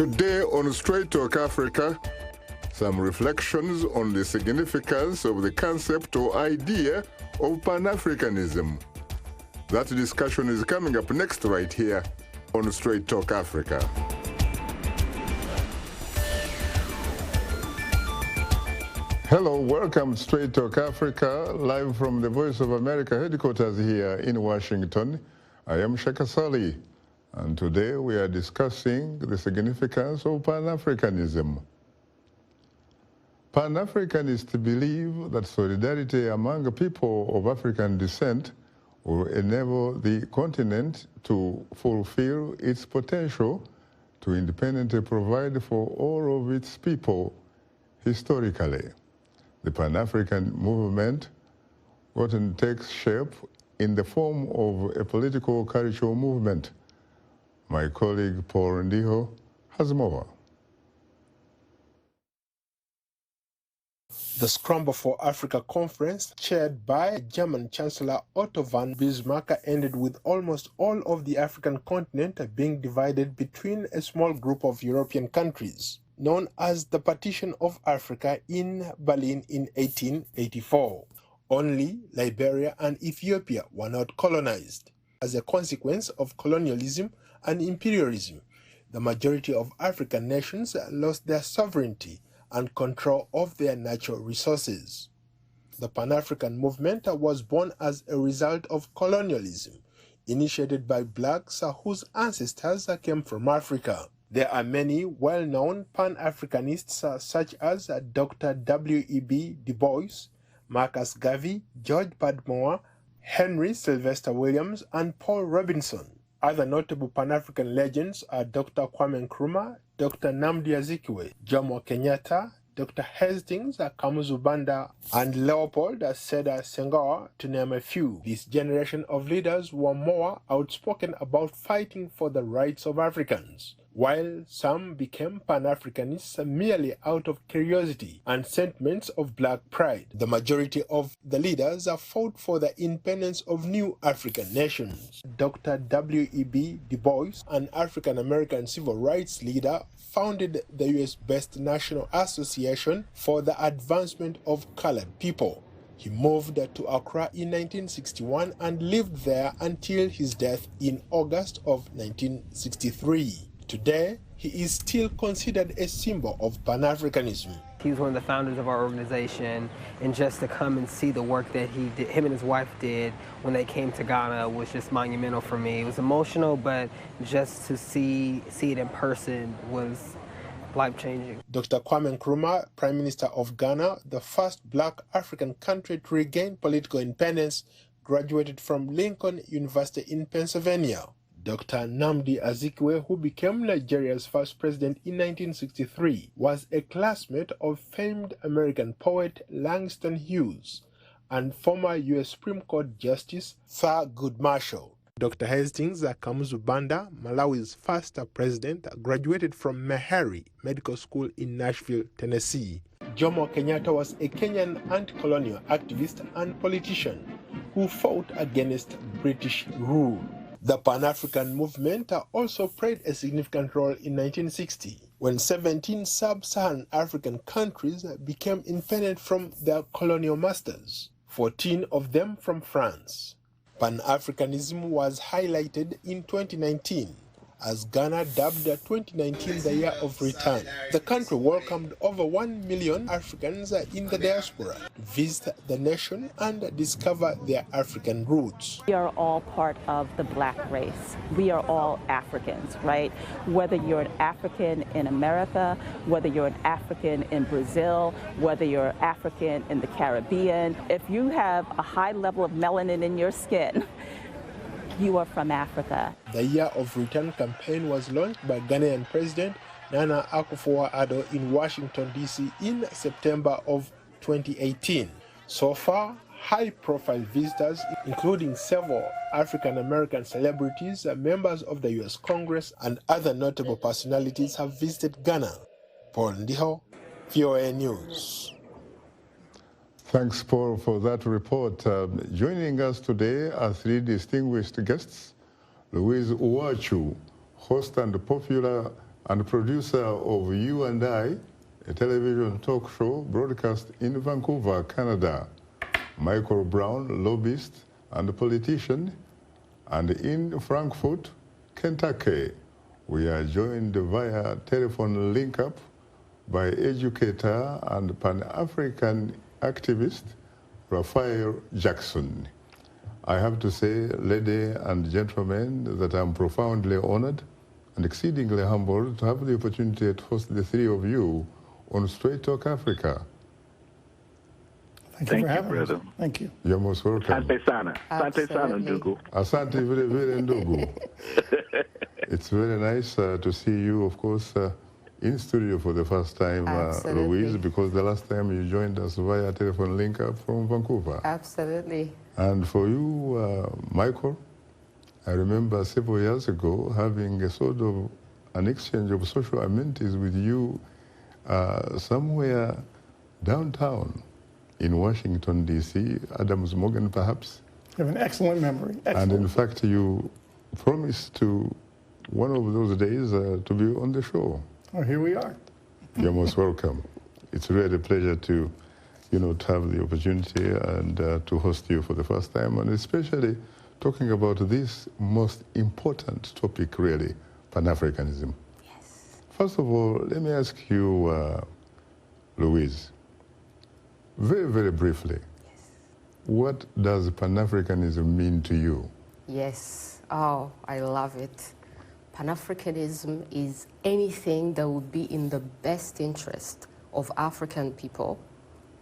Today on Straight Talk Africa, some reflections on the significance of the concept or idea of Pan-Africanism. That discussion is coming up next right here on Straight Talk Africa. Hello, welcome to Straight Talk Africa, live from the Voice of America headquarters here in Washington. I am Shaka Ssali, and today we are discussing the significance of Pan-Africanism. Pan-Africanists believe that solidarity among people of African descent will enable the continent to fulfill its potential to independently provide for all of its people historically. The Pan-African movement often takes shape in the form of a political cultural movement. My colleague Paul Ndiho has more. The Scramble for Africa conference, chaired by German Chancellor Otto von Bismarck, ended with almost all of the African continent being divided between a small group of European countries, known as the Partition of Africa in Berlin in 1884. Only Liberia and Ethiopia were not colonized. As a consequence of colonialism and imperialism, the majority of African nations lost their sovereignty and control of their natural resources. The Pan-African movement was born as a result of colonialism, initiated by blacks whose ancestors came from Africa. There are many well-known Pan-Africanists such as Dr. W.E.B. Du Bois, Marcus Garvey, George Padmore, Henry Sylvester Williams, and Paul Robinson. Other notable Pan-African legends are Dr. Kwame Nkrumah, Dr. Nnamdi Azikiwe, Jomo Kenyatta, Dr. Hastings Kamuzu Banda, and Leopold Sedar Senghor, to name a few. This generation of leaders were more outspoken about fighting for the rights of Africans, while some became Pan-Africanists merely out of curiosity and sentiments of black pride. The majority of the leaders fought for the independence of new African nations. Dr. W.E.B. Du Bois, an African-American civil rights leader, founded the U.S.-based National Association for the Advancement of Colored People. He moved to Accra in 1961 and lived there until his death in August of 1963. Today, he is still considered a symbol of Pan-Africanism. He was one of the founders of our organization, and just to come and see the work that he did, him and his wife did when they came to Ghana, was just monumental for me. It was emotional, but just to see it in person was life-changing. Dr. Kwame Nkrumah, Prime Minister of Ghana, the first black African country to regain political independence, graduated from Lincoln University in Pennsylvania. Dr. Nnamdi Azikiwe, who became Nigeria's first president in 1963, was a classmate of famed American poet Langston Hughes and former U.S. Supreme Court Justice Thurgood Marshall. Dr. Hastings Kamuzu Banda, Malawi's first president, graduated from Meharry Medical School in Nashville, Tennessee. Jomo Kenyatta was a Kenyan anti-colonial activist and politician who fought against British rule. The Pan-African movement also played a significant role in 1960, when 17 sub-Saharan African countries became independent from their colonial masters, 14 of them from France. Pan-Africanism was highlighted in 2019 as Ghana dubbed 2019 the year of return. The country welcomed over 1 million Africans in the diaspora to visit the nation and discover their African roots. We are all part of the black race. We are all Africans, right? Whether you're an African in America, whether you're an African in Brazil, whether you're African in the Caribbean, if you have a high level of melanin in your skin, you are from Africa. The Year of Return campaign was launched by Ghanaian President Nana Akufo-Addo in Washington, D.C. in September of 2018. So far, high-profile visitors, including several African-American celebrities, members of the U.S. Congress, and other notable personalities have visited Ghana. Paul Ndiho, VOA News. Thanks, Paul, for that report. Joining us today are three distinguished guests: Louise Uwacu, host and popular and producer of You and I, a television talk show broadcast in Vancouver, Canada. Michael Brown, lobbyist and politician, and in Frankfurt, Kentucky. We are joined via telephone link-up by educator and Pan-African activist Raphael Jackson. I have to say, ladies and gentlemen, that I'm profoundly honored and exceedingly humbled to have the opportunity to host the three of you on Straight Talk Africa. Thank you for having us. Thank you. You're most welcome. Asante sana. Asante sana, ndugu. Asante vile vile ndugu. It's very nice to see you, of course, in studio for the first time, Louise, because the last time you joined us via telephone link-up from Vancouver. Absolutely. And for you, Michael, I remember several years ago having a sort of an exchange of social amenities with you somewhere downtown in Washington, D.C., Adams Morgan, perhaps. You have an excellent memory. Excellent. And in fact, you promised to, one of those days, to be on the show. Oh, here we are. You're most welcome. It's really a pleasure to, to have the opportunity and to host you for the first time, and especially talking about this most important topic, really, Pan-Africanism. Yes. First of all, let me ask you, Louise, very, very briefly, Yes. what does Pan-Africanism mean to you? Yes. Oh, I love it. Pan-Africanism is anything that would be in the best interest of African people,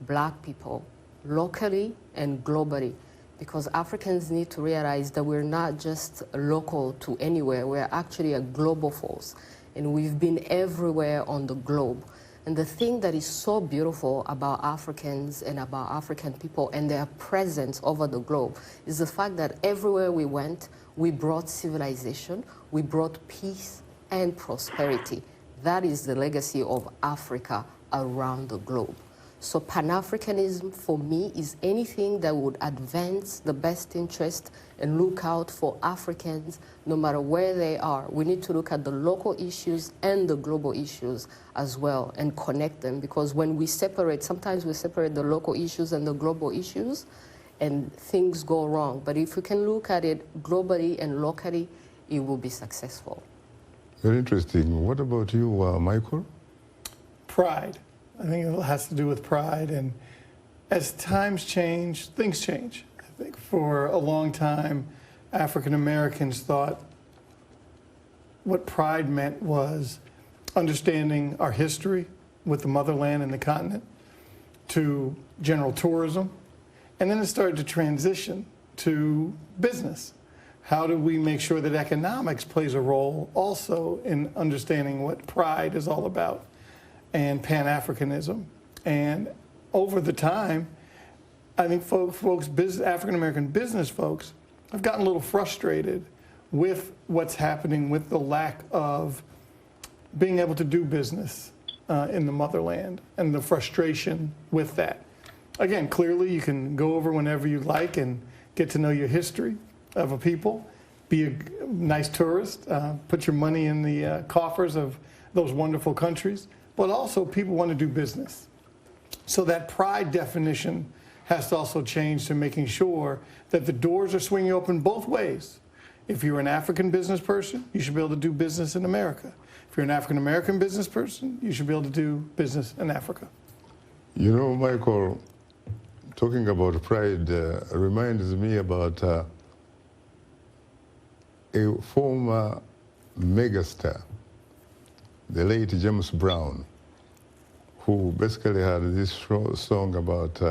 Black people, locally and globally. Because Africans need to realize that we're not just local to anywhere, we're actually a global force. And we've been everywhere on the globe. And the thing that is so beautiful about Africans and about African people and their presence over the globe is the fact that everywhere we went, we brought civilization, we brought peace and prosperity. That is the legacy of Africa around the globe. So Pan-Africanism for me is anything that would advance the best interest and look out for Africans no matter where they are. We need to look at the local issues and the global issues as well and connect them, because when we separate, sometimes we separate the local issues and the global issues and things go wrong. But if we can look at it globally and locally, it will be successful. Very interesting. What about you, Michael? Pride. I think it has to do with pride. And as times change, things change. I think for a long time, African Americans thought what pride meant was understanding our history with the motherland and the continent to general tourism. And then it started to transition to business. How do we make sure that economics plays a role also in understanding what pride is all about? And Pan-Africanism. And over the time, I think African-American business folks have gotten a little frustrated with what's happening with the lack of being able to do business in the motherland and the frustration with that. Again, clearly you can go over whenever you like and get to know your history of a people, be a nice tourist, put your money in the coffers of those wonderful countries. But also people want to do business. So that pride definition has to also change to making sure that the doors are swinging open both ways. If you're an African business person, you should be able to do business in America. If you're an African American business person, you should be able to do business in Africa. You know, Michael, talking about pride reminds me about a former megastar, the late James Brown, who basically had this song about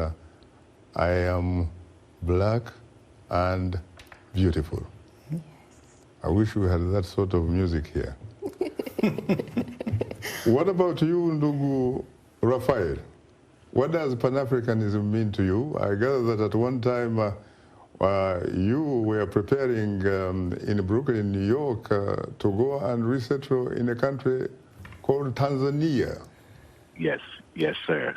I am black and beautiful. Yes. I wish we had that sort of music here. What about you, Ndugu Raphael? What does Pan-Africanism mean to you? I gather that at one time you were preparing in Brooklyn, New York, to go and resettle in a country called Tanzania. Yes, yes, sir.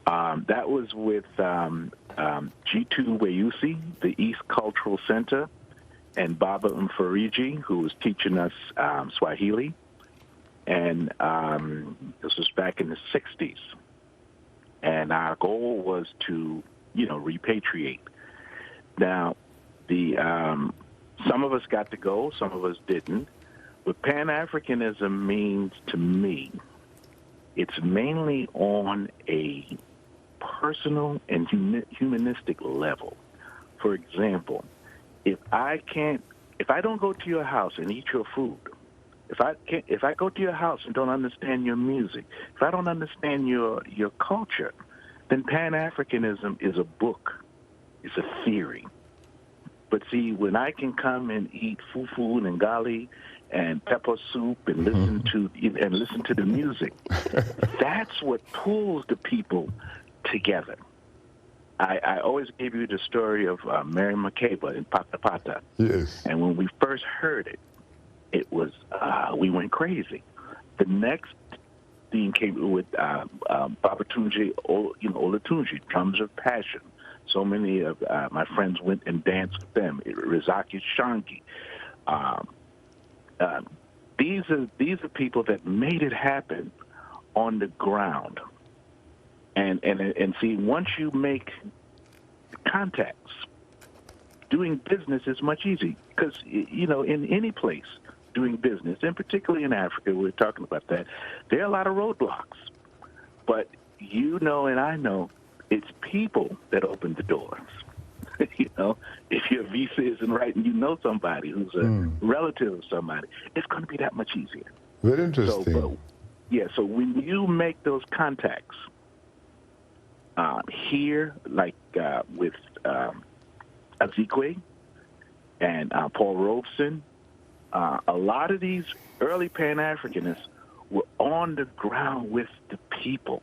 That was with G2 Weusi, the East Cultural Center, and Baba Mfariji, who was teaching us Swahili. And this was back in the 60s. And our goal was to, repatriate. Now, some of us got to go, some of us didn't. What Pan-Africanism means to me, it's mainly on a personal and humanistic level. For example, if I don't go to your house and eat your food, if I go to your house and don't understand your music, if I don't understand your culture, then Pan-Africanism is a book, it's a theory. But see, when I can come and eat fufu and ngali and pepper soup and listen to the music, that's what pulls the people together. I always gave you the story of Mary Makeba in Pata Pata. Yes. And when we first heard it, it was, we went crazy. The next thing came with Babatunji, Olatunji, Drums of Passion. So many of my friends went and danced with them. Rizaki Shangi. These are people that made it happen on the ground. And see, once you make contacts, doing business is much easier because, in any place doing business, and particularly in Africa, we're talking about that, there are a lot of roadblocks. But and I know, it's people that open the doors. If your visa isn't right and you know somebody who's a relative of somebody, it's going to be that much easier. Very interesting. So when you make those contacts, here, like with Azikwe and Paul Robeson, a lot of these early Pan-Africanists were on the ground with the people.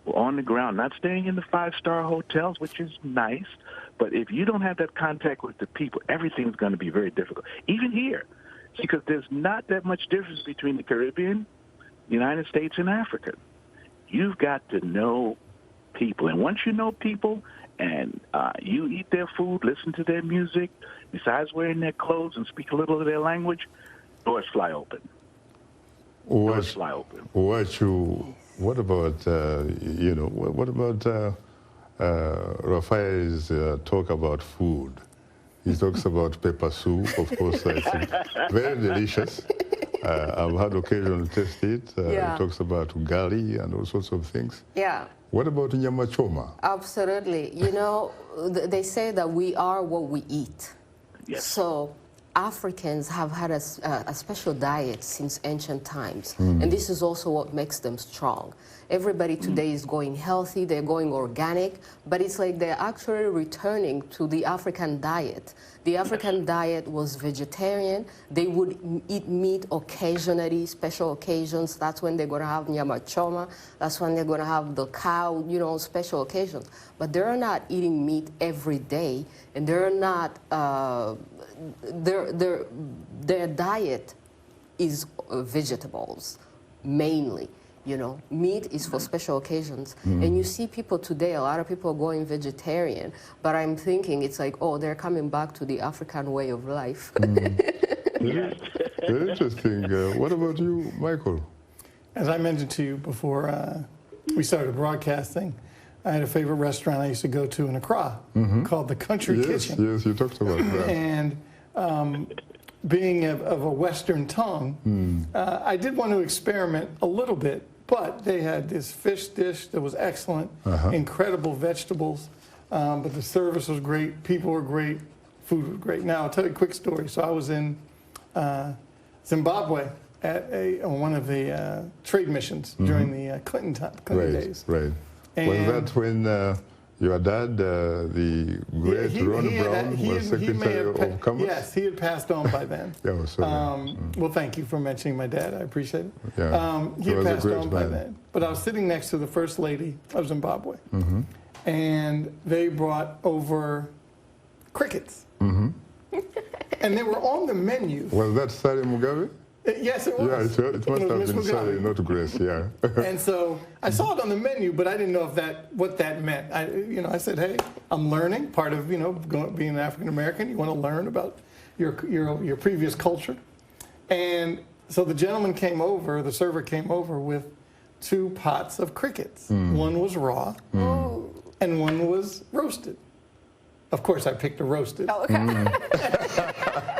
We're on the ground, not staying in the five-star hotels, which is nice, but if you don't have that contact with the people, everything's going to be very difficult. Even here, because there's not that much difference between the Caribbean, the United States, and Africa. You've got to know people. And once you know people and you eat their food, listen to their music, besides wearing their clothes and speak a little of their language, doors fly open. Doors fly open. Uwacu, what about, Raphael's talk about food? He talks about pepper soup, of course, I think. Very delicious. I've had occasion to taste it. He talks about ugali and all sorts of things. Yeah. What about nyama choma? Absolutely. They say that we are what we eat. Yes. So Africans have had a special diet since ancient times, and this is also what makes them strong. Everybody today is going healthy, they're going organic, but it's like they're actually returning to the African diet. The African diet was vegetarian. They would eat meat occasionally, special occasions. That's when they're going to have nyama choma. That's when they're going to have the cow, special occasions. But they're not eating meat every day, and they're not, their diet is vegetables, mainly. Meat is for special occasions. And you see people today, a lot of people are going vegetarian, but I'm thinking it's like, oh, they're coming back to the African way of life. Very interesting. What about you, Michael? As I mentioned to you before we started broadcasting, I had a favorite restaurant I used to go to in Accra called the Country Kitchen. Yes, you talked about that. And being of a Western tongue, I did want to experiment a little bit, but they had this fish dish that was excellent, incredible vegetables, but the service was great, people were great, food was great. Now, I'll tell you a quick story. So I was in Zimbabwe at one of the trade missions during the Clinton days. Right. And was that when your dad, the great Ron Brown, was Secretary of Commerce? Yes, he had passed on by then. Well, thank you for mentioning my dad. I appreciate it. Yeah. He had passed on by then. But I was sitting next to the First Lady of Zimbabwe, and they brought over crickets. And they were on the menu. Was that Sally Mugabe? Yes, it was. Yeah, it must have been Sally, not Grace, yeah. And so I saw it on the menu, but I didn't know what that meant. I said, hey, I'm learning. Part of, being an African American, you want to learn about your previous culture. And So the gentleman came over, the server came over with 2 pots of crickets. One was raw and one was roasted. Of course, I picked the roasted. Oh, okay.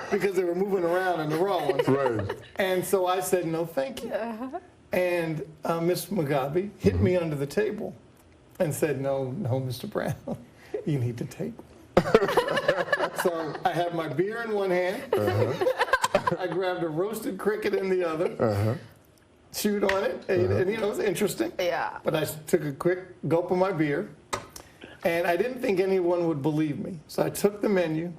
Because they were moving around in the raw ones. Right. And so I said, no, thank you. And Ms. Mugabe hit me under the table and said, no, Mr. Brown, you need to take one. So I had my beer in one hand. I grabbed a roasted cricket in the other. Chewed on it, ate it, and it was interesting. Yeah. But I took a quick gulp of my beer, and I didn't think anyone would believe me. So I took the menu,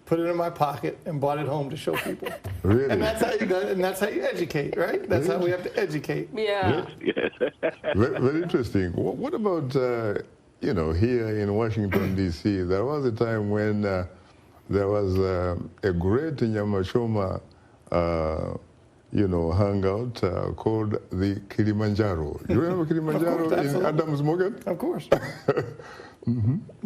put it in my pocket, and brought it home to show people. Really? And that's how you got, and that's how you educate, right? That's how we have to educate. Yeah. Very interesting. What about, you know, here in Washington, D.C., there was a time when there was a great Nyamashoma, you know, hangout called the Kilimanjaro. You remember Kilimanjaro in Adams Morgan? Of course.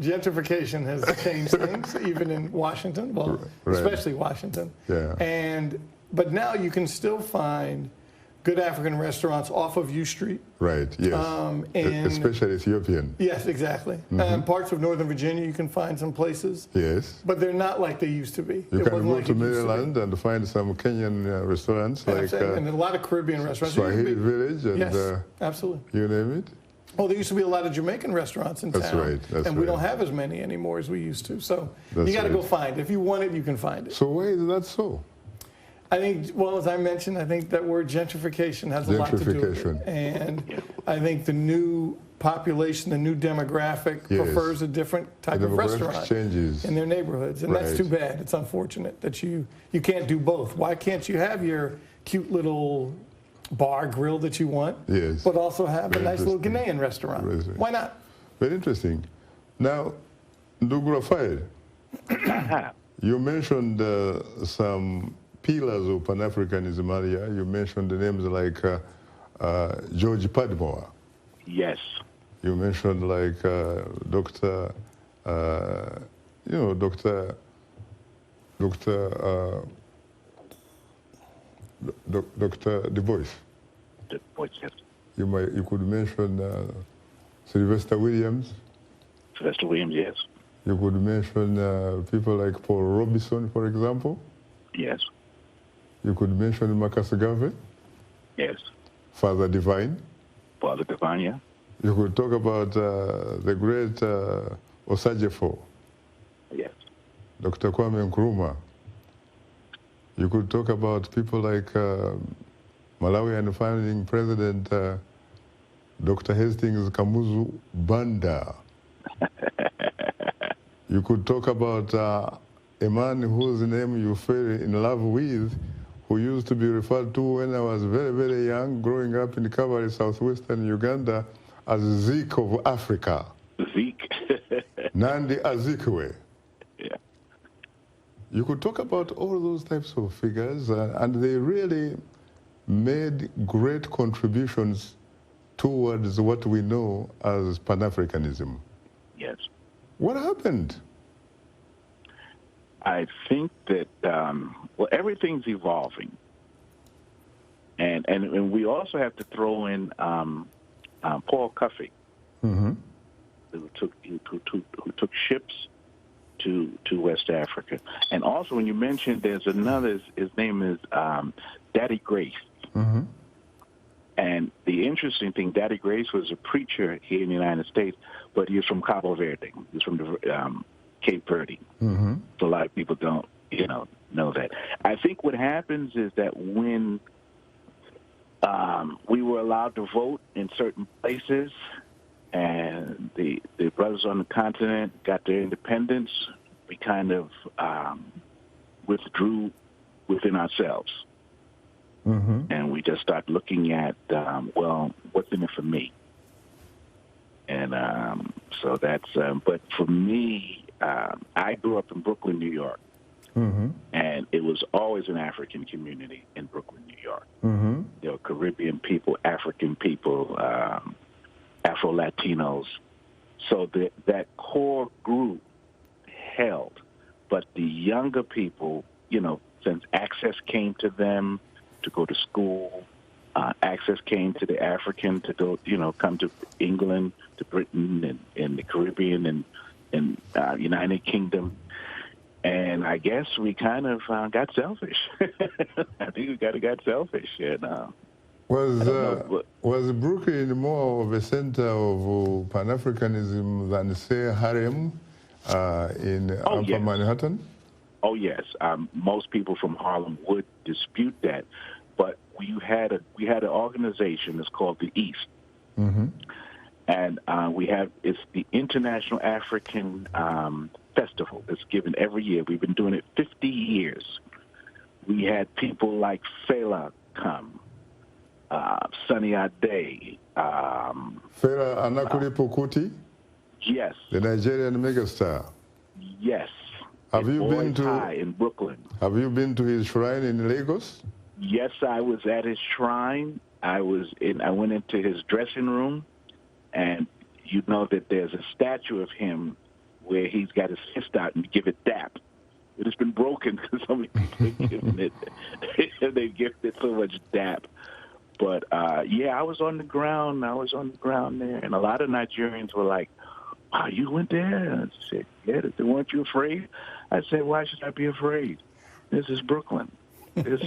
Gentrification has changed things, even in Washington, well, especially Washington. Yeah. But now you can still find good African restaurants off of U Street. Right, yes. Especially Ethiopian. Yes, exactly. Parts of Northern Virginia, you can find some places. Yes. But they're not like they used to be. You can go to Maryland and find some Kenyan restaurants like and a lot of Caribbean restaurants. Swahili Village and yes, absolutely. You name it. Oh, there used to be a lot of Jamaican restaurants in town. That's right. That's and we don't have as many anymore as we used to. So you got to go find it. If you want it, you can find it. So why is that so? I think, well, as I mentioned, I think that word gentrification has a lot to do with it. And I think the new population, the new demographic prefers a different type of restaurant in their neighborhoods. And that's too bad. It's unfortunate that you can't do both. Why can't you have your cute little bar grill that you want, but also have a nice little Ghanaian restaurant? Why not? Very interesting. Now, Ndugu Raphael, you mentioned some pillars of Pan-Africanism earlier. You mentioned the names like George Padmore. Yes. You mentioned like Dr. You know, Dr. Du Bois. Du Bois, yes. You could mention Sylvester Williams. Sylvester Williams, yes. You could mention people like Paul Robeson, for example. Yes. You could mention Marcus Garvey. Yes. Father Divine. Father Divine, yeah. You could talk about the great Osajefo. Yes. Dr. Kwame Nkrumah. You could talk about people like Malawian founding president Dr. Hastings Kamuzu Banda. You could talk about a man whose name you fell in love with, who used to be referred to when I was very, very young, growing up in Kabale, southwestern Uganda, as Zeke of Africa. Zeke. Nandi Azikiwe. Yeah. You could talk about all those types of figures, and they really made great contributions towards what we know as Pan-Africanism. Yes. What happened? I think that, well, everything's evolving. And we also have to throw in Paul Cuffey, who took ships to West Africa. And also, when you mentioned there's another, his name is Daddy Grace. And the interesting thing, Daddy Grace was a preacher here in the United States, but he was from Cabo Verde. He's from the Cape Verde. So a lot of people don't, know that. I think what happens is that when we were allowed to vote in certain places, and the brothers on the continent got their independence, we kind of withdrew within ourselves. And we just start looking at, well, what's in it for me? And so that's, but for me, I grew up in Brooklyn, New York. And it was always an African community in Brooklyn, New York. There were Caribbean people, African people, Afro-Latinos. So that core group held. But the younger people, since access came to them, to go to school. Access came to the African to go, come to England, to Britain, and the Caribbean, and United Kingdom. And I guess we kind of got selfish. I think we got selfish. Was Brooklyn more of a center of Pan-Africanism than, say, Harlem in Upper Manhattan? Oh, yes. Most people from Harlem would dispute that. But we had an organization that's called the East. Mm-hmm. And it's the International African Festival that's given every year. We've been doing it 50 years. We had people like Fela come, Sunny Ade. Fela Anikulapo Kuti? Yes. The Nigerian megastar? Yes. Have you been to in Brooklyn? Have you been to his shrine in Lagos? Yes, I was at his shrine. I went into his dressing room, and you know that there's a statue of him where he's got his fist out and give it dap. It has been broken because so many people have given it. They've given it so much dap. But I was on the ground. I was on the ground there, and a lot of Nigerians were like, "Wow, you went there?" I said, "Yeah." They said, "Weren't you afraid?" I said, "Why should I be afraid? This is Brooklyn. This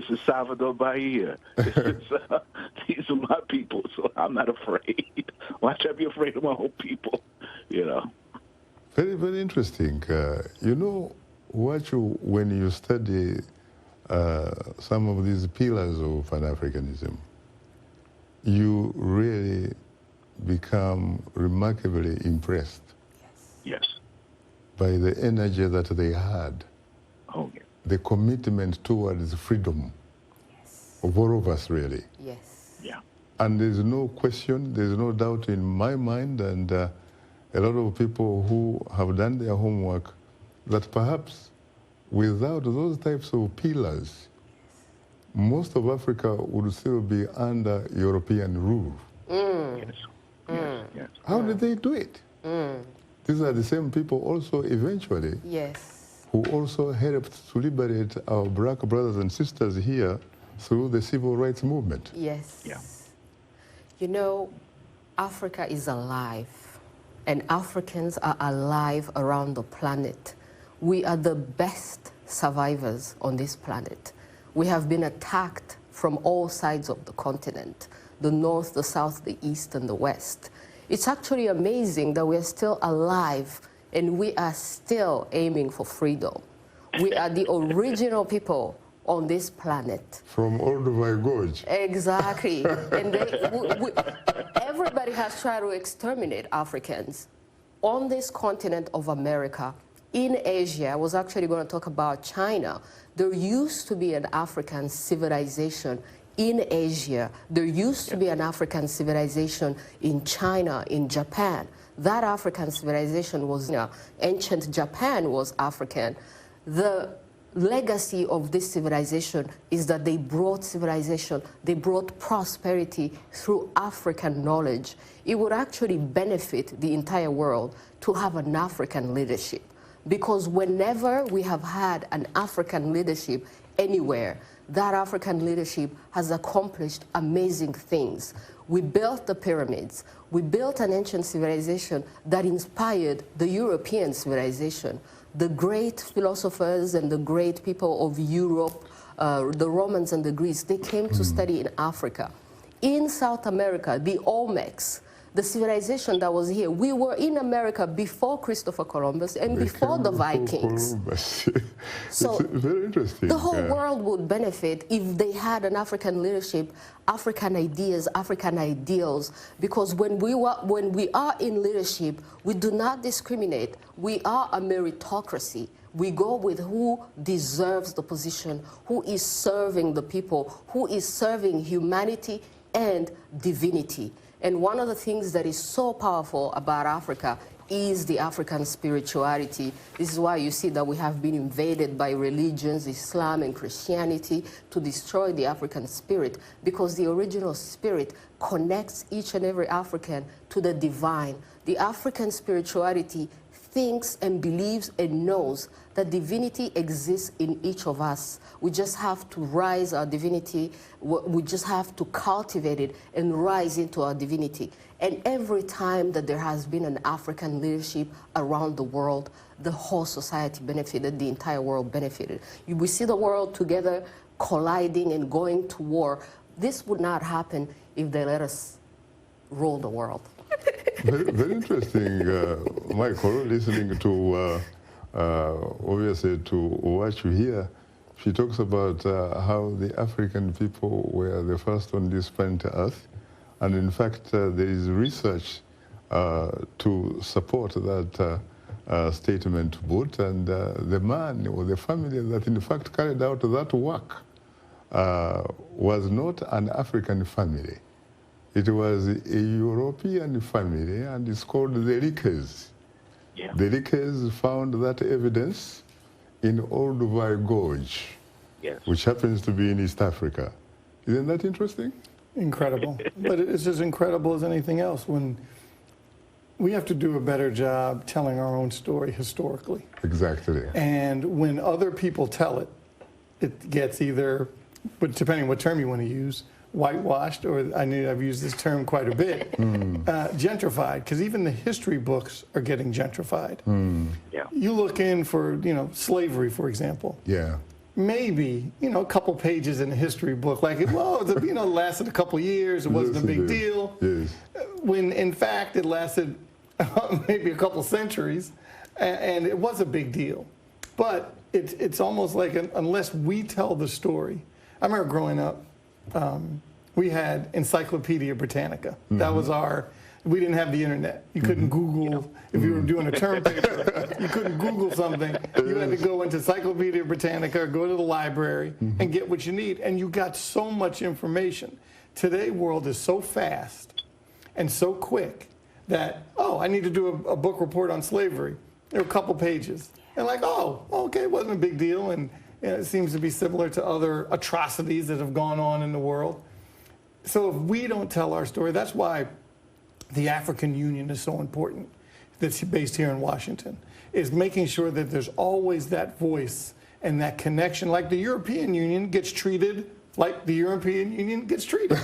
is Salvador Bahia. These are my people, so I'm not afraid. Why should I be afraid of my own people?" Very, very interesting. Uwacu, when you study some of these pillars of Pan-Africanism, you really become remarkably impressed. Yes. By the energy that they had. Oh, yeah. The commitment towards freedom of all of us, really. Yes. Yeah. And there's no question, there's no doubt in my mind, and a lot of people who have done their homework, that perhaps without those types of pillars, most of Africa would still be under European rule. Yes. Yes. How did they do it? These are the same people also eventually. Yes. Who also helped to liberate our black brothers and sisters here through the civil rights movement. Yes. Yeah. Africa is alive, and Africans are alive around the planet. We are the best survivors on this planet. We have been attacked from all sides of the continent, the north, the south, the east, and the west. It's actually amazing that we're still alive and we are still aiming for freedom. We are the original people on this planet. From Olduvai Gorge. Exactly. And everybody has tried to exterminate Africans on this continent of America. In Asia, I was actually going to talk about China. There used to be an African civilization in Asia. There used to be an African civilization in China, in Japan. That African civilization was, ancient Japan was African. The legacy of this civilization is that they brought civilization, they brought prosperity through African knowledge. It would actually benefit the entire world to have an African leadership, because whenever we have had an African leadership anywhere, that African leadership has accomplished amazing things. We built the pyramids. We built an ancient civilization that inspired the European civilization. The great philosophers and the great people of Europe, the Romans and the Greeks, they came to study in Africa. In South America, the Olmecs, the civilization that was here, we were in America before Christopher Columbus and before the Vikings. So it's very interesting. The whole world would benefit if they had an African leadership, African ideas, African ideals, because when we are in leadership, we do not discriminate. We are a meritocracy. We go with who deserves the position, who is serving the people, who is serving humanity and divinity. And one of the things that is so powerful about Africa is the African spirituality. This is why you see that we have been invaded by religions, Islam and Christianity, to destroy the African spirit, because the original spirit connects each and every African to the divine. The African spirituality thinks and believes and knows that divinity exists in each of us. We just have to rise our divinity. We just have to cultivate it and rise into our divinity. And every time that there has been an African leadership around the world, the whole society benefited, the entire world benefited. We see the world together colliding and going to war. This would not happen if they let us rule the world. Very interesting, Michael, listening to, obviously, to Uwacu here. She talks about how the African people were the first on this planet Earth. And in fact, there is research to support that statement to boot. And the man or the family that in fact carried out that work was not an African family. It was a European family, and it's called the Rickes. Yeah. The Rickes found that evidence in Old Vai Gorge, Yes. which happens to be in East Africa. Isn't that interesting? Incredible. But it's as incredible as anything else when we have to do a better job telling our own story historically. Exactly. And when other people tell it, it gets either, but depending on what term you want to use, whitewashed, or I've used this term quite a bit, gentrified, because even the history books are getting gentrified. Yeah. You look in for, slavery, for example. Yeah. Maybe, a couple pages in a history book, like, well, it lasted a couple years, it wasn't Yes, a big it did. deal. Yes. When, in fact, it lasted maybe a couple centuries, and it was a big deal. But it's almost like, unless we tell the story. I remember growing up, we had Encyclopedia Britannica. That was we didn't have the internet. You couldn't Google, if you were doing a term paper, you couldn't Google something. You had to go into Encyclopedia Britannica, or go to the library, and get what you need. And you got so much information. Today's world is so fast and so quick that, I need to do a book report on slavery. There are a couple pages. And like, okay, it wasn't a big deal. And it seems to be similar to other atrocities that have gone on in the world. So if we don't tell our story, that's why the African Union is so important, that's based here in Washington, is making sure that there's always that voice and that connection, like the European Union gets treated like the European Union gets treated.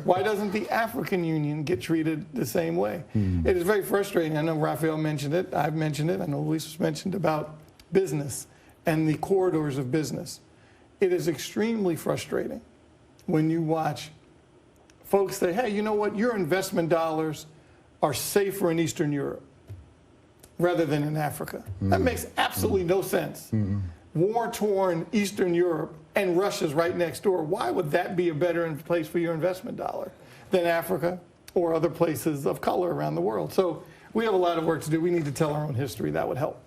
Why doesn't the African Union get treated the same way? It is very frustrating. I know Raphael mentioned it. I've mentioned it. I know Louise mentioned about business and the corridors of business. It is extremely frustrating when you watch folks say, hey, you know what, your investment dollars are safer in Eastern Europe rather than in Africa. That makes absolutely no sense. War-torn Eastern Europe and Russia's right next door. Why would that be a better place for your investment dollar than Africa or other places of color around the world? So we have a lot of work to do. We need to tell our own history. That would help.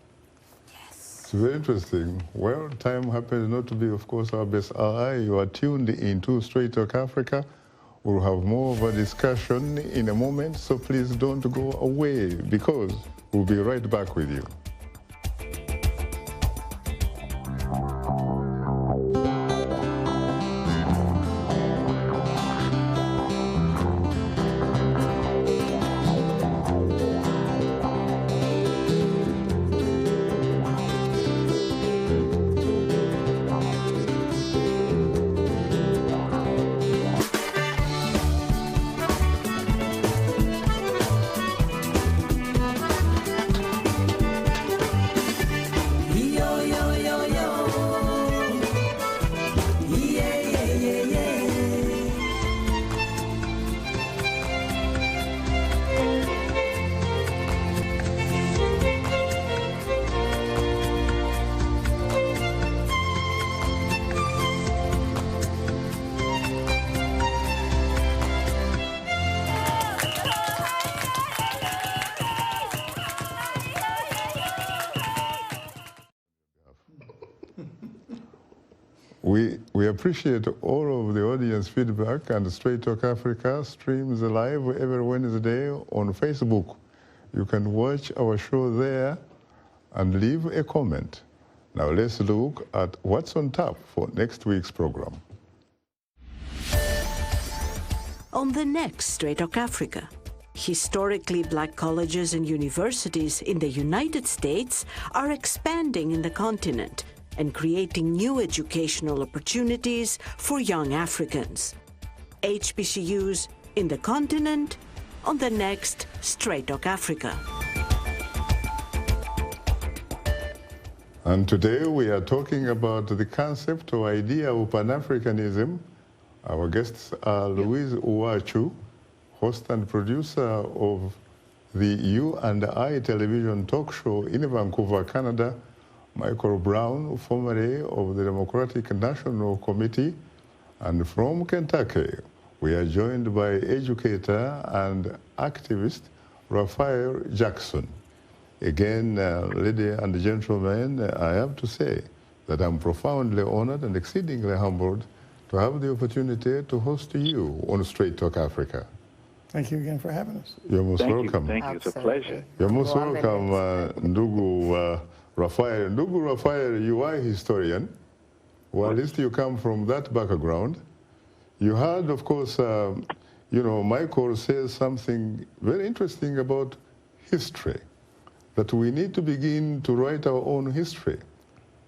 It's very interesting. Well, time happens not to be, of course, our best ally. You are tuned into Straight Talk Africa. We'll have more of a discussion in a moment, so please don't go away, because we'll be right back with you. We appreciate all of the audience feedback, and Straight Talk Africa streams live every Wednesday on Facebook. You can watch our show there and leave a comment. Now let's look at what's on tap for next week's program. On the next Straight Talk Africa, Historically black colleges and universities in the United States are expanding in the continent and creating new educational opportunities for young Africans. HBCUs in the continent on the next Straight Talk Africa. And today we are talking about the concept or idea of Pan-Africanism. Our guests are Louise Uwacu, host and producer of the You and I television talk show in Vancouver, Canada, Michael Brown, formerly of the Democratic National Committee, and from Kentucky, we are joined by educator and activist Raphael Jackson. Again, ladies and gentlemen, I have to say that I'm profoundly honored and exceedingly humbled to have the opportunity to host you on Straight Talk Africa. Thank you again for having us. You're most welcome. Thank you. It's a pleasure. You're most welcome, Ndugu Raphael. Ndugu Raphael, you are a historian. Well, at least you come from that background. You heard, of course, Michael says something very interesting about history, that we need to begin to write our own history.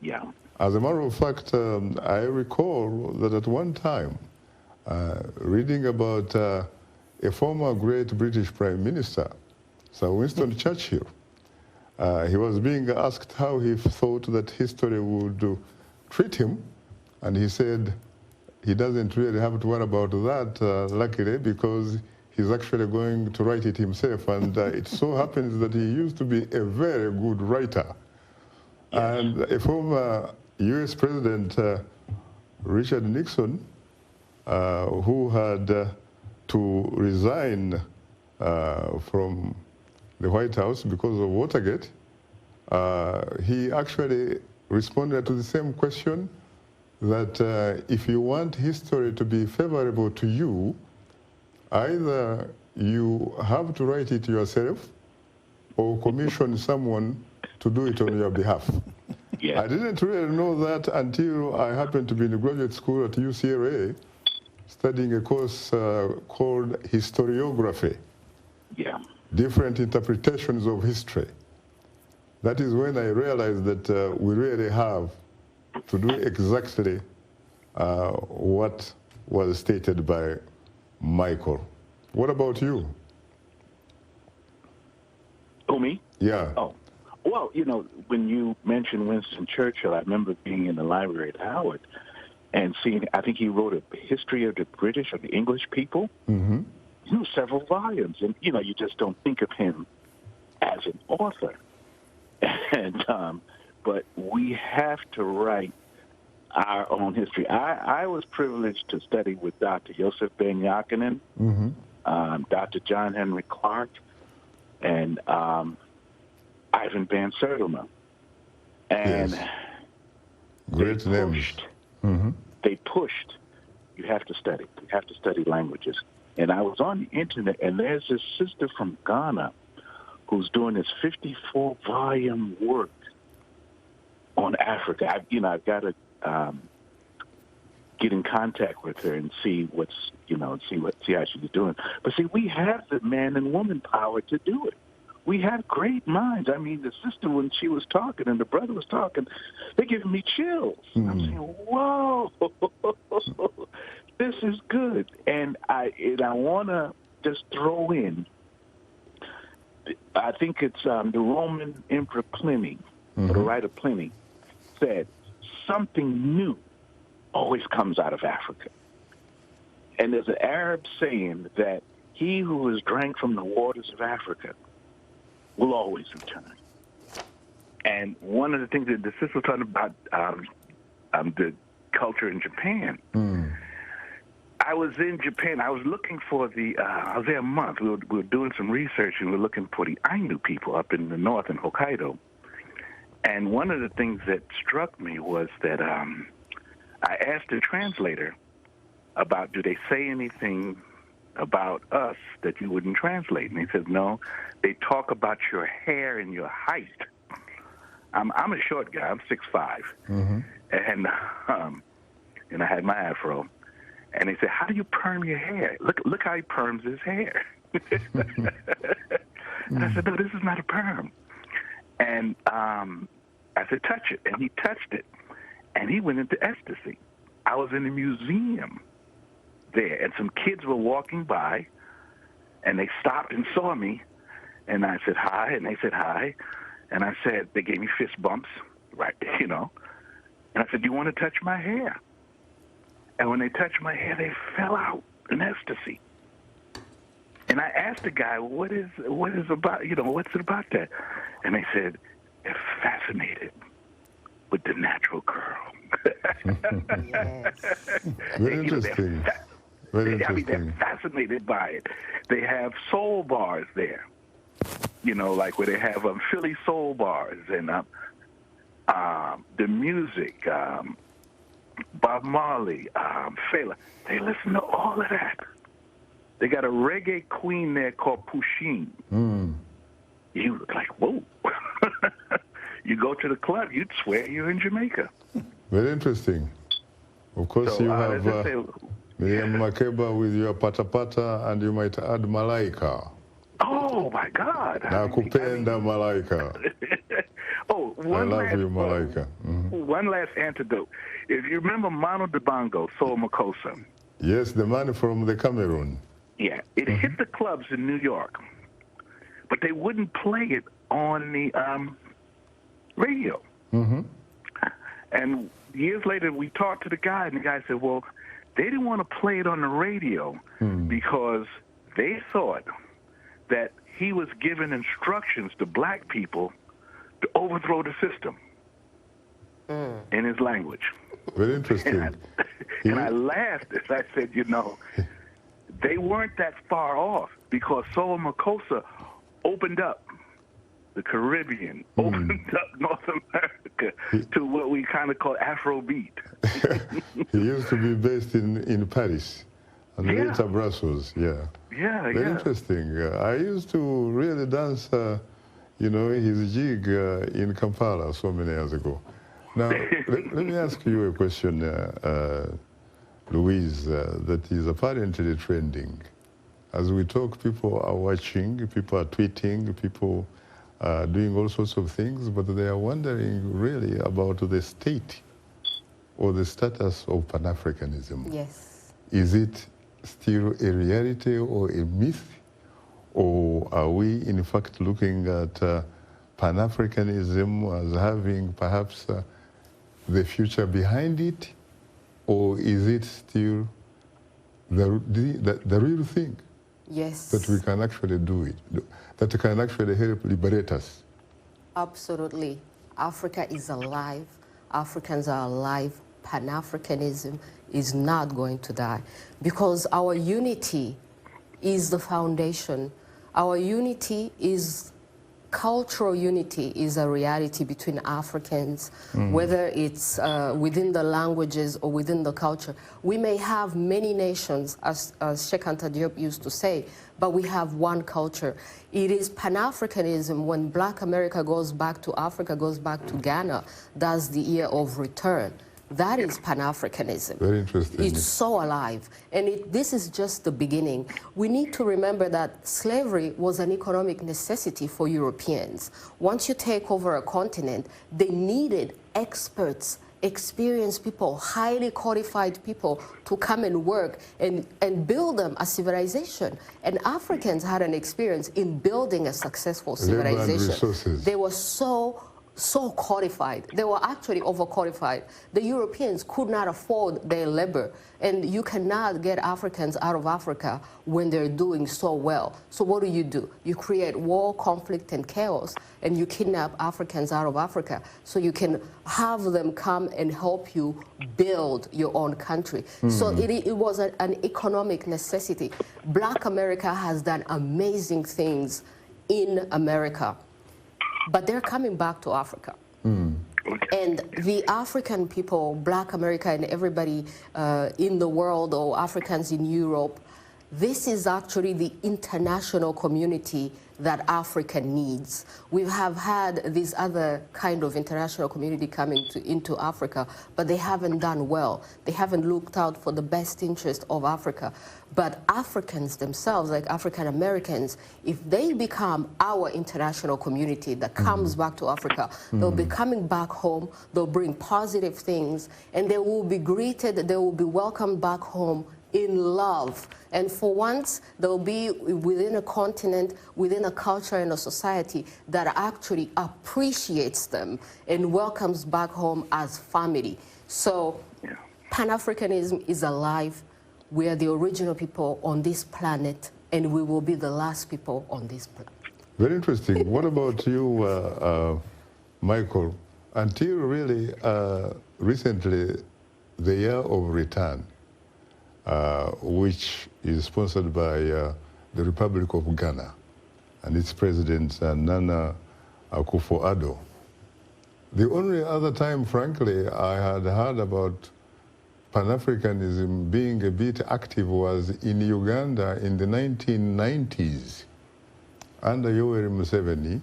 Yeah. As a matter of fact, I recall that at one time, reading about a former great British Prime Minister, Sir Winston Churchill, he was being asked how he thought that history would treat him, and he said he doesn't really have to worry about that, luckily, because he's actually going to write it himself, and it so happens that he used to be a very good writer. Yes. And a former U.S. President, Richard Nixon, who had to resign from the White House because of Watergate, he actually responded to the same question, that if you want history to be favorable to you, either you have to write it yourself or commission someone to do it on your behalf. Yeah. I didn't really know that until I happened to be in graduate school at UCLA studying a course called historiography. Yeah. Different interpretations of history. That is when I realized that we really have to do exactly what was stated by Michael. What about you? Oh, me? Yeah. Oh, well, when you mentioned Winston Churchill, I remember being in the library at Howard and seeing, I think he wrote a history of the British or the English people, several volumes. And, you just don't think of him as an author. And, but we have to write our own history. I was privileged to study with Dr. Joseph Ben-Jacquinin, Dr. John Henry Clark, and Ivan Van Sertima. And yes. Great names. They pushed, you have to study. You have to study languages. And I was on the internet, and there's this sister from Ghana who's doing this 54-volume work on Africa. I've got to get in contact with her and see see how she's doing. But see, we have the man and woman power to do it. We have great minds. I mean, the sister, when she was talking and the brother was talking, they're giving me chills. I'm saying, whoa, this is good. And I want to just throw in, I think it's the Roman Emperor Pliny, or the writer Pliny, said, something new always comes out of Africa. And there's an Arab saying that he who has drank from the waters of Africa will always return. And one of the things that the sister was talking about, the culture in Japan. I was in Japan. I was looking for I was there a month. We were doing some research, and we were looking for the Ainu people up in the north in Hokkaido. And one of the things that struck me was that I asked the translator about, do they say anything about us that you wouldn't translate? And he said, no, they talk about your hair and your height. I'm a short guy. I'm 6'5", and I had my afro. And they said, how do you perm your hair? Look how he perms his hair. And I said, no, this is not a perm. And I said, touch it. And he touched it. And he went into ecstasy. I was in the museum there, and some kids were walking by, and they stopped and saw me. And I said, hi, and they said, hi. And I said, they gave me fist bumps, right, you know. And I said, do you want to touch my hair? And when they touched my hair, they fell out in ecstasy. And I asked the guy, what is about, you know, what's it about that? And they said, they're fascinated with the natural curl. Yes. Very interesting. Very interesting. I mean, they're fascinated by it. They have soul bars there, you know, like where they have Philly soul bars and the music, Bob Marley, Fela. They listen to all of that. They got a reggae queen there called Pusheen. You look like, whoa. You go to the club, you'd swear you're in Jamaica. Very interesting. Of course, So, you have Miriam Makeba with your pata pata, and you might add Malaika. Oh, my God. Nakupenda Malaika. Oh, I love you, Malaika. One last antidote. If you remember Mano Dibango, Soul Makossa. Yes, the man from the Cameroon. Yeah, it hit the clubs in New York, but they wouldn't play it on the radio. And years later, we talked to the guy, and the guy said, well, they didn't want to play it on the radio because they thought that he was giving instructions to black people to overthrow the system in his language. Very interesting. And I laughed as I said, you know, they weren't that far off because Soul Makossa opened up the Caribbean, opened up North America to what we kind of call Afrobeat. He used to be based in Paris and later Brussels, Very interesting. I used to really dance, you know, his jig in Kampala so many years ago. Now, let me ask you a question, Louise, that is apparently trending. As we talk, people are watching, people are tweeting, people are doing all sorts of things, but they are wondering really about the state or the status of Pan-Africanism. Yes. Is it still a reality or a myth? Or are we, in fact, looking at Pan-Africanism as having perhaps the future behind it? Or is it still the real thing? Yes. That we can actually do it, that can actually help liberate us? Absolutely. Africa is alive. Africans are alive. Pan-Africanism is not going to die because our unity is the foundation. Our unity is cultural unity is a reality between Africans, whether it's within the languages or within the culture. We may have many nations, as Sheikh Anta Diop used to say, but we have one culture. It is Pan-Africanism when Black America goes back to Africa, goes back to Ghana, that's the year of return. That is Pan-Africanism. Very interesting. It's so alive. And this is just the beginning. We need to remember that slavery was an economic necessity for Europeans. Once you take over a continent, they needed experts, experienced people, highly qualified people to come and work and build them a civilization. And Africans had an experience in building a successful civilization. They were so qualified. They were actually overqualified. The Europeans could not afford their labor, and you cannot get Africans out of Africa when they're doing so well. So what do? You create war, conflict, and chaos, and you kidnap Africans out of Africa so you can have them come and help you build your own country. So it was an economic necessity. Black America has done amazing things in America. But they're coming back to Africa. And the African people, Black America and everybody in the world, or Africans in Europe, this is actually the international community that Africa needs. We have had this other kind of international community coming into Africa, but they haven't done well. They haven't looked out for the best interest of Africa. But Africans themselves, like African Americans, if they become our international community that comes back to Africa, they'll be coming back home, they'll bring positive things, and they will be greeted, they will be welcomed back home in love. And for once, they'll be within a continent, within a culture and a society that actually appreciates them and welcomes back home as family. So Pan-Africanism is alive. We are the original people on this planet, and we will be the last people on this planet. Very interesting. What about you, Michael? Until really recently, the year of return, which is sponsored by the Republic of Ghana and its president, Nana Akufo-Addo. The only other time, frankly, I had heard about Pan-Africanism being a bit active was in Uganda in the 1990s under Yoweri Museveni,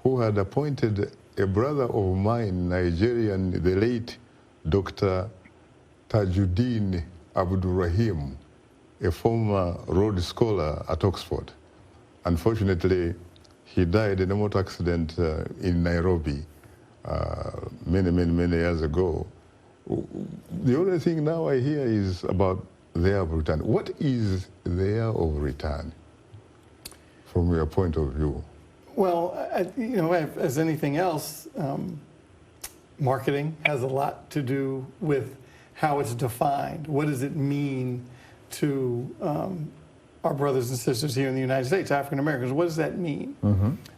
who had appointed a brother of mine, Nigerian, the late Dr. Tajuddin Abdurrahim, a former Rhodes Scholar at Oxford. Unfortunately, he died in a motor accident in Nairobi many years ago. The only thing now I hear is about the year of return. What is the year of return from your point of view? Well, you know, as anything else, marketing has a lot to do with how it's defined. What does it mean to our brothers and sisters here in the United States, African Americans? What does that mean?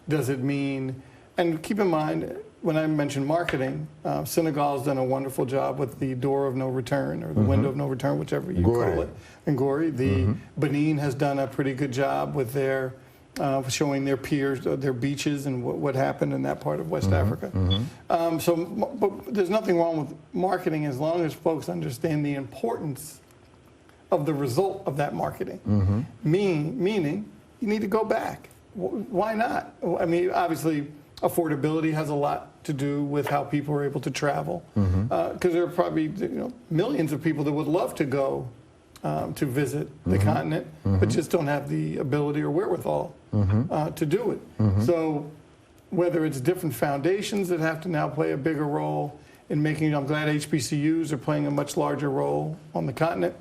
Does it mean, and keep in mind, when I mention marketing, Senegal's done a wonderful job with the door of no return, or the window of no return, whichever you call it. And Gori, Benin has done a pretty good job with their showing their peers their beaches and what happened in that part of West Africa. But there's nothing wrong with marketing as long as folks understand the importance of the result of that marketing. Meaning, you need to go back. Why not? I mean, obviously, affordability has a lot to do with how people are able to travel, because there are probably millions of people that would love to go to visit the continent, but just don't have the ability or wherewithal to do it. So whether it's different foundations that have to now play a bigger role in making, I'm glad HBCUs are playing a much larger role on the continent.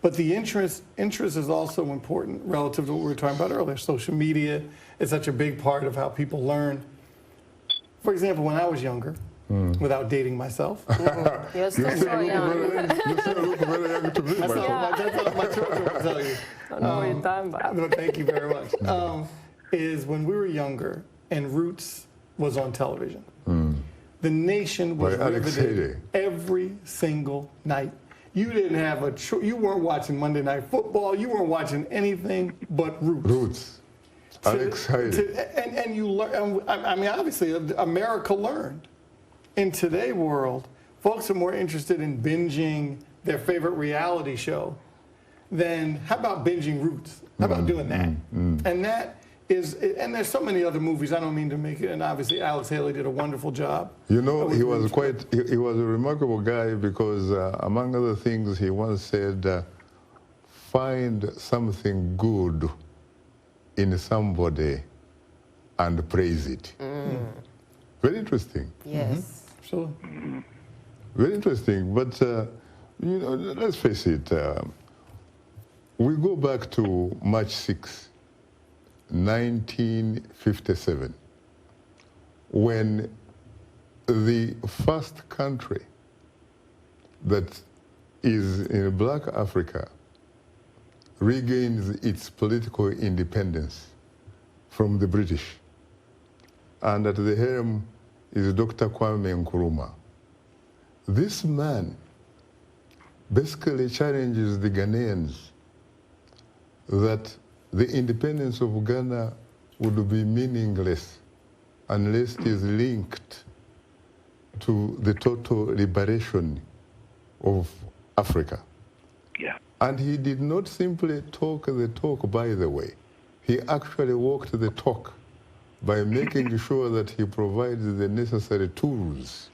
But the interest is also important relative to what we were talking about earlier. Social media is such a big part of how people learn. For example, when I was younger, without dating myself. You're still so young. You still look very young to me. That's what my children will tell you. I know what you're talking about. No, thank you very much. Is when we were younger and Roots was on television. The nation was riveted every single night. You didn't have you weren't watching Monday Night Football. You weren't watching anything but Roots. Alex Haley. And you learn. I mean, obviously, America learned. In today's world, folks are more interested in binging their favorite reality show than how about binging Roots? How about doing that? And that is, and there's so many other movies. I don't mean to make it. And obviously, Alex Haley did a wonderful job. You know, he was he was a remarkable guy because, among other things, he once said, "Find something good in somebody and praise it." Very interesting. Yes. Absolutely. Very interesting. But, let's face it. We go back to March 6, 1957, when the first country that is in Black Africa regains its political independence from the British. And at the helm is Dr. Kwame Nkrumah. This man basically challenges the Ghanaians that the independence of Ghana would be meaningless unless it is linked to the total liberation of Africa. And he did not simply talk the talk, by the way. He actually walked the talk by making sure that he provides the necessary tools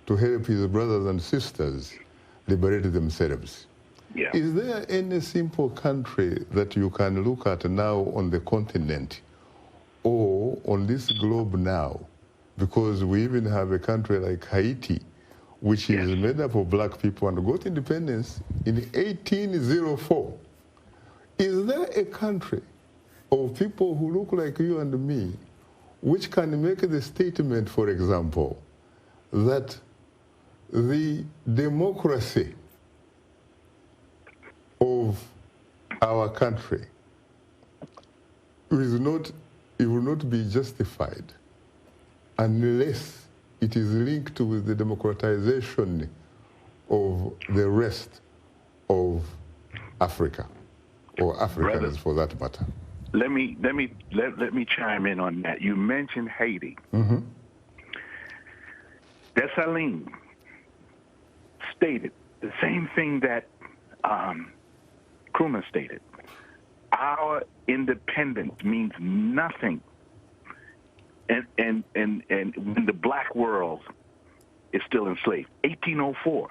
to help his brothers and sisters liberate themselves. Yeah. Is there any simple country that you can look at now on the continent or on this globe now? Because we even have a country like Haiti, which is made up of black people and got independence in 1804. Is there a country of people who look like you and me which can make the statement, for example, that the democracy of our country is not, it will not be justified unless it is linked with the democratization of the rest of Africa, or Africans, Brother, for that matter? Let me chime in on that. You mentioned Haiti. Dessalines stated the same thing that Nkrumah stated. Our independence means nothing, and when the black world is still enslaved. 1804,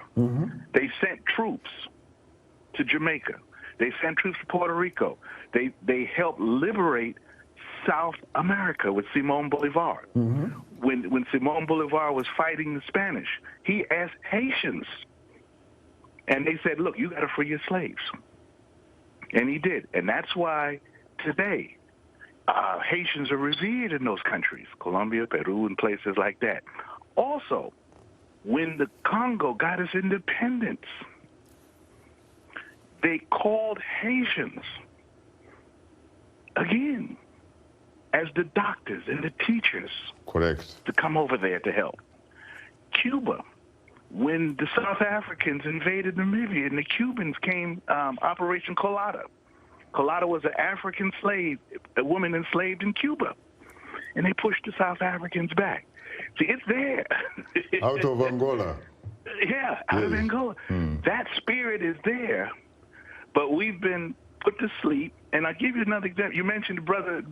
they sent troops to Jamaica. They sent troops to Puerto Rico. They helped liberate South America with Simón Bolívar. When Simón Bolívar was fighting the Spanish, he asked Haitians, and they said, look, you got to free your slaves. And he did. And that's why today Haitians are revered in those countries, Colombia, Peru, and places like that. Also, when the Congo got its independence, they called Haitians, again, as the doctors and the teachers. Correct. To come over there to help. Cuba, when the South Africans invaded Namibia and the Cubans came, Operation Colada. Colada was an African slave, a woman enslaved in Cuba. And they pushed the South Africans back. See, it's there. Out of Angola. Yeah, out of Angola. That spirit is there, but we've been put to sleep. And I'll give you another example. You mentioned brother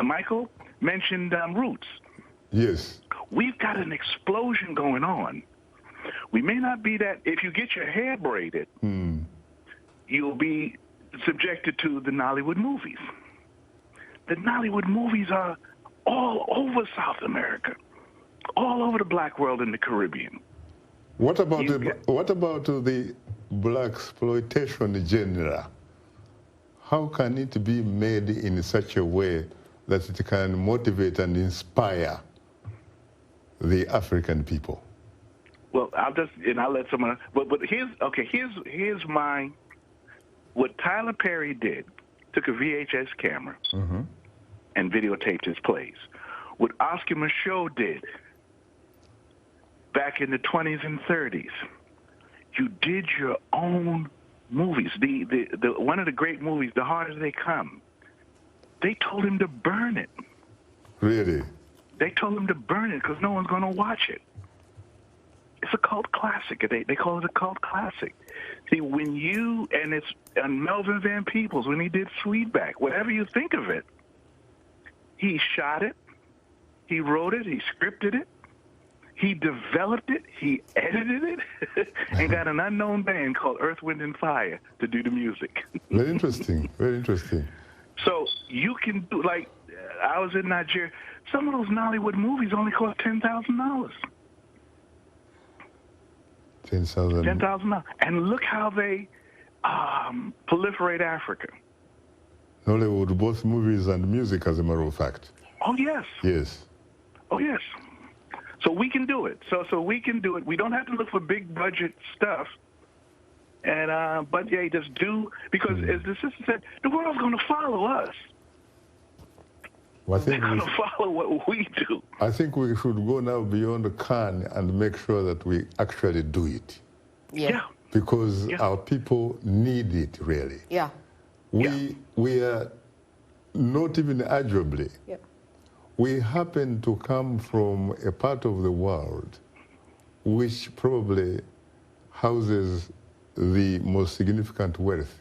Michael mentioned roots. Yes. We've got an explosion going on. We may not be that, if you get your hair braided, you'll be subjected to the Nollywood movies. The Nollywood movies are all over South America, all over the black world in the Caribbean. What about the black exploitation genre? How can it be made in such a way that it can motivate and inspire the African people? Well, I'll let someone. But here's my. What Tyler Perry did, took a VHS camera and videotaped his plays. What Oscar Michaud did back in the 20s and 30s, you did your own movies. The one of the great movies, The Hard As They Come, they told him to burn it. Really? They told him to burn it because no one's going to watch it. It's a cult classic. They call it a cult classic. See, when you, and it's Melvin Van Peebles, when he did Sweetback, whatever you think of it, he shot it, he wrote it, he scripted it, he developed it, he edited it, and got an unknown band called Earth, Wind, and Fire to do the music. Very interesting, very interesting. So you can do, like, I was in Nigeria, some of those Nollywood movies only cost $10,000. $10,000. And look how they proliferate Africa. Nollywood, both movies and music, as a matter of fact. Oh, yes. Yes. Oh, yes. So we can do it. So we can do it. We don't have to look for big budget stuff. And but yeah, just do, because as the sister said, the world's going to follow us. Well, They're going to follow what we do. I think we should go now beyond the can and make sure that we actually do it. Yeah. Because our people need it, really. Yeah. We are not even arguably. Yeah. We happen to come from a part of the world which probably houses the most significant wealth.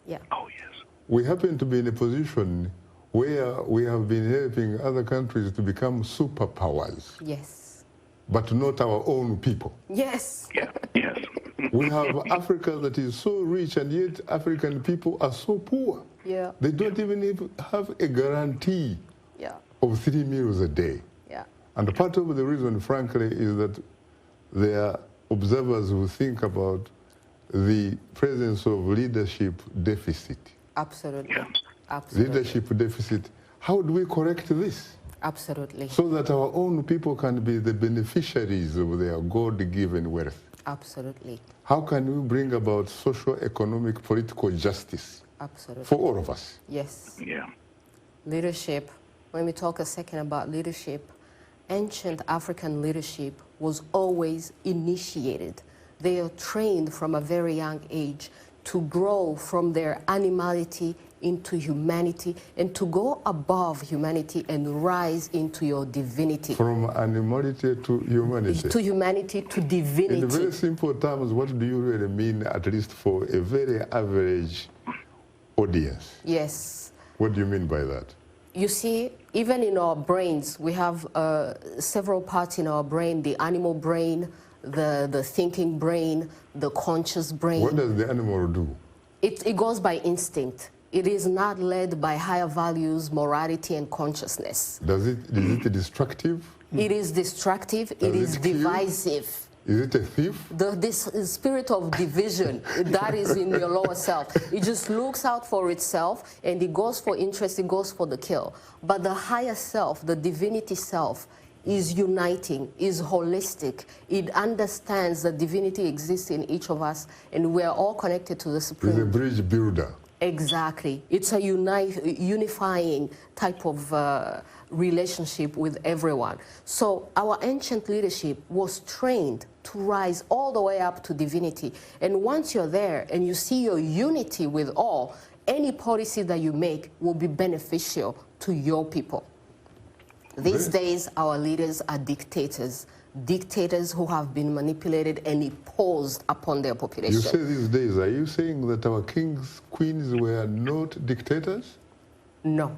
Yeah. Oh, yes. We happen to be in a position where we have been helping other countries to become superpowers, Yes. but not our own people. Yes. Yeah, yes. We have Africa that is so rich, and yet African people are so poor. Yeah. They don't even have a guarantee Yeah. of 3 meals a day. Yeah. And part of the reason, frankly, is that there are observers who think about the presence of leadership deficit. Absolutely. Yeah. Absolutely. Leadership deficit. How do we correct this? Absolutely. So that our own people can be the beneficiaries of their God-given wealth. Absolutely. How can we bring about social, economic, political justice Absolutely. for all of us? Yes. Yeah. Leadership. When we talk a second about leadership, ancient African leadership was always initiated. They are trained from a very young age to grow from their animality into humanity and to go above humanity and rise into your divinity. From animality to humanity. To humanity, to divinity. In very simple terms, what do you really mean, at least for a very average audience? Yes. What do you mean by that? You see, even in our brains, we have several parts in our brain: the animal brain, the thinking brain, the conscious brain. What does the animal do? It goes by instinct. It is not led by higher values, morality, and consciousness. Is it destructive? It is destructive. It Does is it kill? divisive. Is it a thief? This spirit of division that is in your lower self, it just looks out for itself, and it goes for interest, it goes for the kill. But the higher self, the divinity self, is uniting, is holistic. It understands that divinity exists in each of us, and we're all connected to the Supreme. It's a bridge builder. Exactly. It's a unifying type of relationship with everyone. So our ancient leadership was trained to rise all the way up to divinity. And once you're there and you see your unity with all, any policy that you make will be beneficial to your people. These days, our leaders are dictators. Dictators who have been manipulated and imposed upon their population. You say these days, are you saying that our kings, queens were not dictators? No.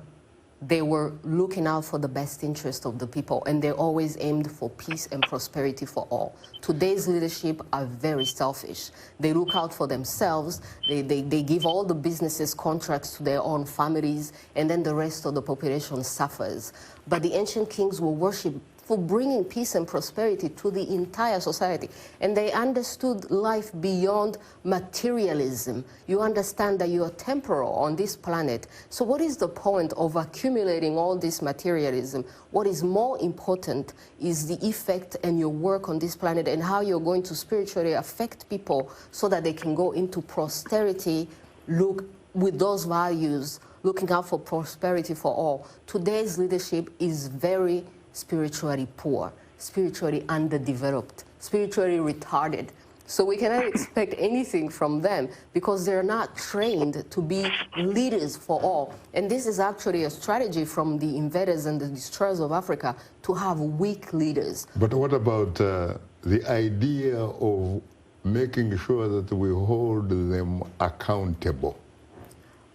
They were looking out for the best interest of the people, and they always aimed for peace and prosperity for all. Today's leadership are very selfish. They look out for themselves. They give all the businesses contracts to their own families, and then the rest of the population suffers. But the ancient kings were worshipped for bringing peace and prosperity to the entire society. And they understood life beyond materialism. You understand that you are temporal on this planet. So what is the point of accumulating all this materialism? What is more important is the effect and your work on this planet and how you're going to spiritually affect people so that they can go into posterity, look with those values, looking out for prosperity for all. Today's leadership is very spiritually poor, spiritually underdeveloped, spiritually retarded. So we cannot expect anything from them because they're not trained to be leaders for all. And this is actually a strategy from the invaders and the destroyers of Africa to have weak leaders. But what about the idea of making sure that we hold them accountable?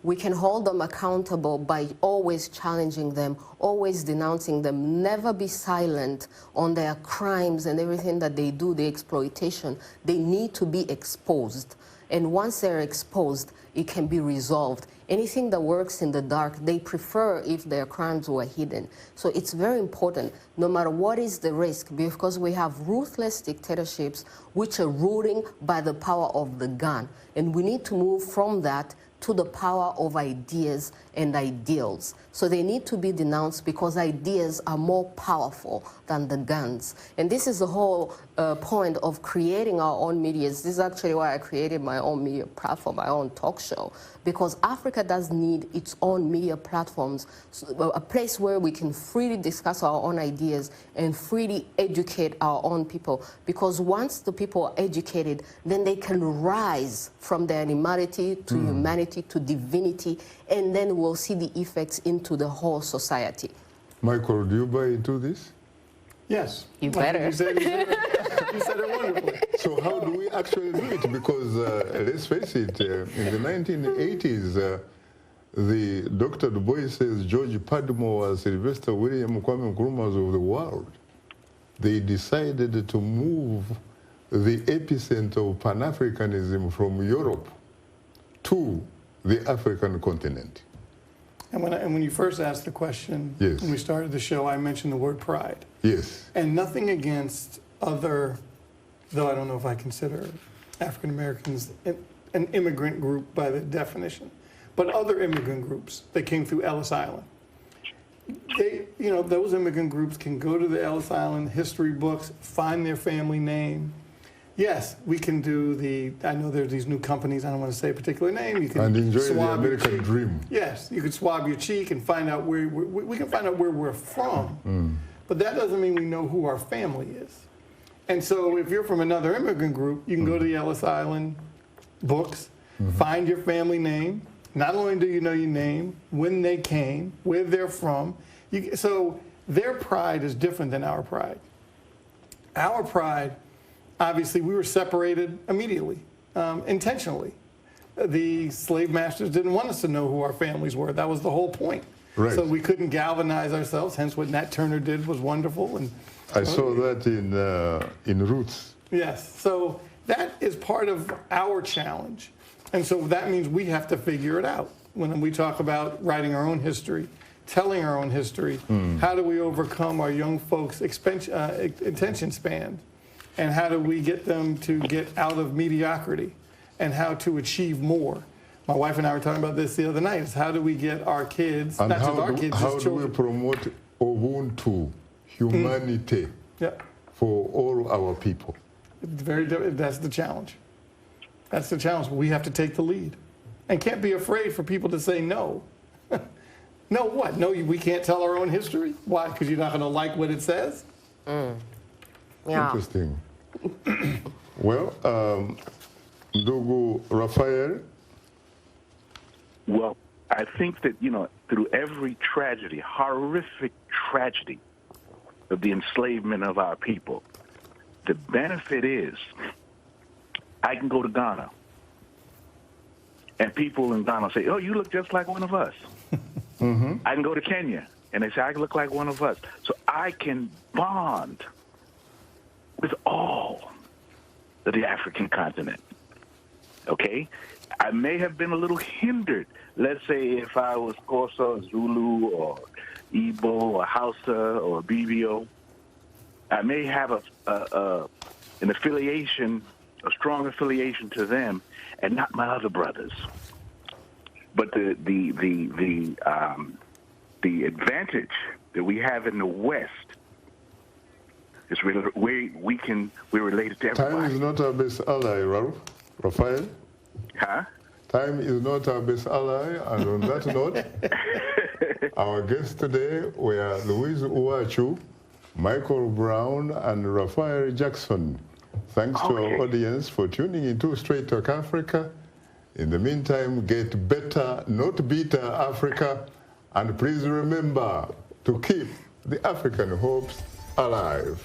We can hold them accountable by always challenging them, always denouncing them, never be silent on their crimes and everything that they do, the exploitation. They need to be exposed. And once they're exposed, it can be resolved. Anything that works in the dark, they prefer if their crimes were hidden. So it's very important, no matter what is the risk, because we have ruthless dictatorships which are ruling by the power of the gun. And we need to move from that to the power of ideas and ideals. So they need to be denounced because ideas are more powerful than the guns. And this is the whole point of creating our own media. This is actually why I created my own media platform, my own talk show, because Africa does need its own media platforms, a place where we can freely discuss our own ideas and freely educate our own people. Because once the people are educated, then they can rise from their animality to humanity to divinity, and then we'll see the effects into the whole society. Michael, do you buy into this? Yes. You better. You said. You said it wonderfully. So how do we actually do it? Because let's face it, in the 1980s, the Dr. Du Bois says George Padmore, Sylvester William, Kwame Nkrumahs of the world. They decided to move the epicenter of Pan-Africanism from Europe to the African continent. And when you first asked the question, yes, when we started the show, I mentioned the word pride. Yes. And nothing against other, though I don't know if I consider African Americans an immigrant group by the definition, but other immigrant groups that came through Ellis Island. They, you know, those immigrant groups can go to the Ellis Island history books, find their family name. Yes, we can do I know there's these new companies, I don't want to say a particular name. You can and enjoy the American dream. Yes, you could swab your cheek and find out we can find out where we're from. But that doesn't mean we know who our family is. And so if you're from another immigrant group, you can go to the Ellis Island books, find your family name. Not only do you know your name, when they came, where they're from. So their pride is different than our pride. Our pride, obviously, we were separated immediately, intentionally. The slave masters didn't want us to know who our families were. That was the whole point. Right. So we couldn't galvanize ourselves, hence what Nat Turner did was wonderful. And I saw that in Roots. Yes, so that is part of our challenge. And so that means we have to figure it out. When we talk about writing our own history, telling our own history, how do we overcome our young folks' attention span? And how do we get them to get out of mediocrity? And how to achieve more? My wife and I were talking about this the other night, is how do we get our kids, and not just our kids, how as do children. we promote Ubuntu, humanity, for all our people? That's the challenge. That's the challenge. We have to take the lead. And can't be afraid for people to say no. No what? No, we can't tell our own history? Why? Because you're not going to like what it says? Yeah. Interesting. Well, Ndugu Raphael? Well, I think that, you know, through every tragedy, horrific tragedy of the enslavement of our people, the benefit is I can go to Ghana, and people in Ghana say, oh, you look just like one of us. I can go to Kenya, and they say, I look like one of us. So I can bond with all of the African continent, okay? I may have been a little hindered. Let's say if I was Xhosa, Zulu, or Igbo, or Hausa, or Bibio, I may have an affiliation, a strong affiliation to them, and not my other brothers. But the advantage that we have in the West is we're related to everybody. Time is not our best ally, Raphael. Huh? Time is not our best ally, and on that note, our guests today were Louise Uwacu, Michael Brown, and Raphael Jackson. Thanks to our audience for tuning into Straight Talk Africa. In the meantime, get better, not bitter Africa, and please remember to keep the African hopes alive.